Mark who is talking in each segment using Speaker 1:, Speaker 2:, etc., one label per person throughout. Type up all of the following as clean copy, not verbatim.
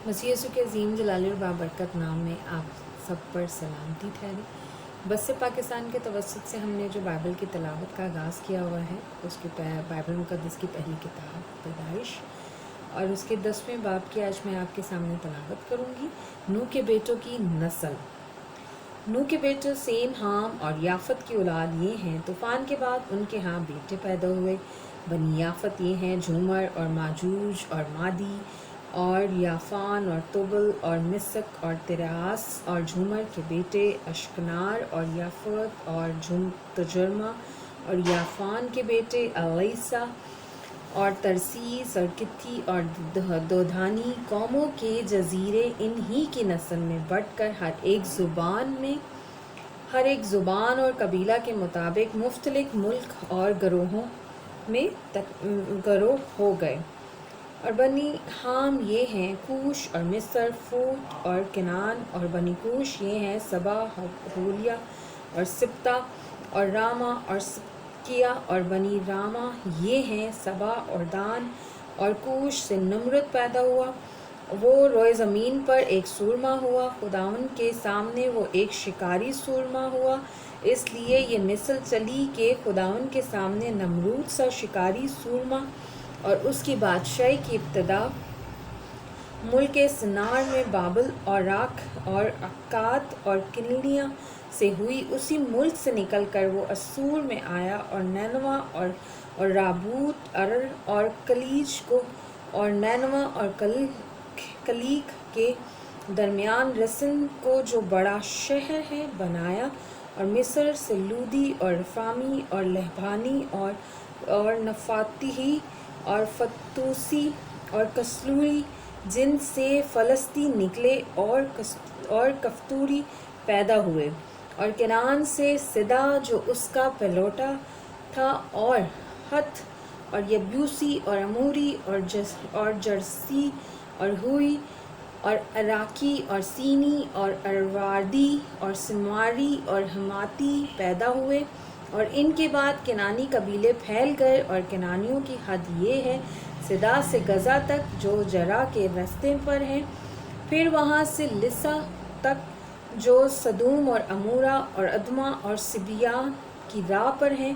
Speaker 1: मसीह यीशु के अज़ीम जलाल और बाबरकत नाम में आप सब पर सलामती ठहरे। बस से पाकिस्तान के तवस्सुत से हमने जो बाइबल की तिलावत का आगाज़ किया हुआ है, उसके बाइबल मुक़द्दस की पहली किताब पैदाइश और उसके 10वें बाब की आज मैं आपके सामने तिलावत करूँगी। नूह के बेटों की नस्ल। नूह के बेटे सेम, हाम और याफत की औलाद ये हैं। तूफ़ान के बाद उनके यहाँ बेटे पैदा हुए। बनी याफत ये हैं झूमर और माजूज और मादी और याफान और तुबल और मिसक और तिरास। और झूमर के बेटे अश्कनार और याफत और तजरमा। और याफान के बेटे अलैसा और तरसीस और कित्ती और दोधानी। कौमों के जजीरे इन्हीं की नस्ल में बढ़कर हर एक ज़ुबान और कबीला के मुताबिक मुख्तलिफ मुल्क और गरोहों में गरोह हो गए। और बनी हाम ये हैं कूश और मिस्र, फूट और किनान। और बनी कूश ये हैं सबा, हूलिया और सिप्ता और रामा और किया। और बनी रामा ये हैं सबा और दान। और कूश से नमरुद पैदा हुआ, वो रोए ज़मीन पर एक सूरमा हुआ। खुदावन के सामने वो एक शिकारी सूरमा हुआ। इसलिए ये मिसल चली कि खुदावन के सामने नमरूद सा शिकारी सूरमा और उसकी बादशाही की इब्तदा मुल्क सिनार में बाबल और राख और अक्काद और किल्निया से हुई। उसी मुल्क से निकल कर वो असूर में आया और नैनवा और राबूत अरर और कलीज को और नैनवा और कलीक के दरमियान रसन को जो बड़ा शहर है बनाया। और मिस्र से लूदी और रफामी और लहबानी और नफातिही और फतूसी और कसलूरी जिन से फ़लस्तीन निकले और कफ्तूरी पैदा हुए। और केनान से सिदा जो उसका पहलौटा था और हथ और यब्यूसी और अमूरी और जर्सी और हुई और अराकी और सीनी और अरवादी और सिमारी और हमाती पैदा हुए। और इनके बाद केनानी कबीले फैल गए। और केनानियों की हद ये है सिदा से गज़ा तक जो जरा के रास्ते पर है, फिर वहाँ से लिसा तक जो सदूम और अमूरा और अदमा और सिबिया की राह पर हैं।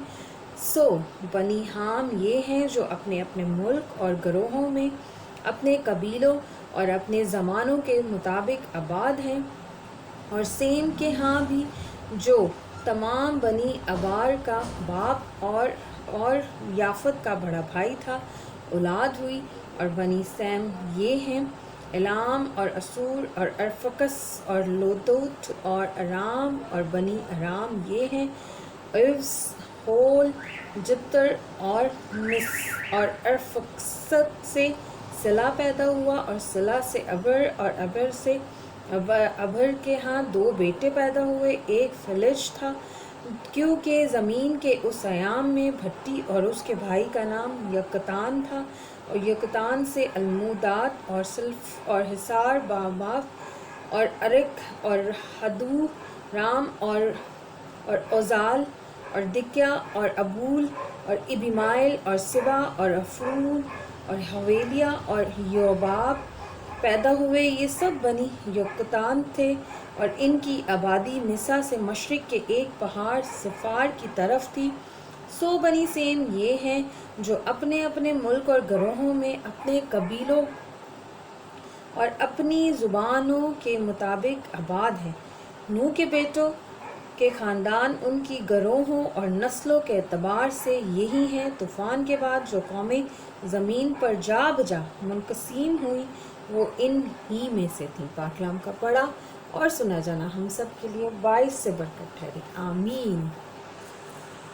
Speaker 1: सो बनी हाम ये हैं जो अपने अपने मुल्क और गरोहों में अपने कबीलों और अपने ज़मानों के मुताबिक आबाद हैं। और सेम के यहाँ भी जो तमाम बनी अबार का बाप और याफत का बड़ा भाई था औलाद हुई। और बनी सैम ये हैं एलाम और असूर और अरफकस और लोदोत और अराम। और बनी अराम ये हैं इव्स, होल, जितर और मिस। और अरफकसत से सिला पैदा हुआ और सिला से अबर और अबर से अबर के यहाँ 2 बेटे पैदा हुए। एक फलिज था क्योंकि ज़मीन के उस अयाम में भट्टी और उसके भाई का नाम यकतान था। और यकतान से अलमुदात और सल्फ और हिसार बामाफ और अरिक और हदू राम और ओजाल और दिक्या और अबूल और इबिमाइल और सिबा और अफरूल और हवेलिया और योबाब पैदा हुए। ये सब बनी यकतान थे। और इनकी आबादी मिसा से मशरिक़ के एक पहाड़ सिफार की तरफ थी। सो बनी सेम ये हैं जो अपने अपने मुल्क और गरोहों में अपने कबीलों और अपनी ज़ुबानों के मुताबिक आबाद हैं। नूह के बेटों के ख़ानदान उनकी गरोहों और नस्लों के एतबार से यही हैं। तूफ़ान के बाद जो कौमें ज़मीन पर जा बजा मुनक़सिम हुई वो इन ही में से थी। पाक कलाम का पढ़ा और सुना जाना हम सब के लिए बाइस से बरकत ठहरे। आमीन।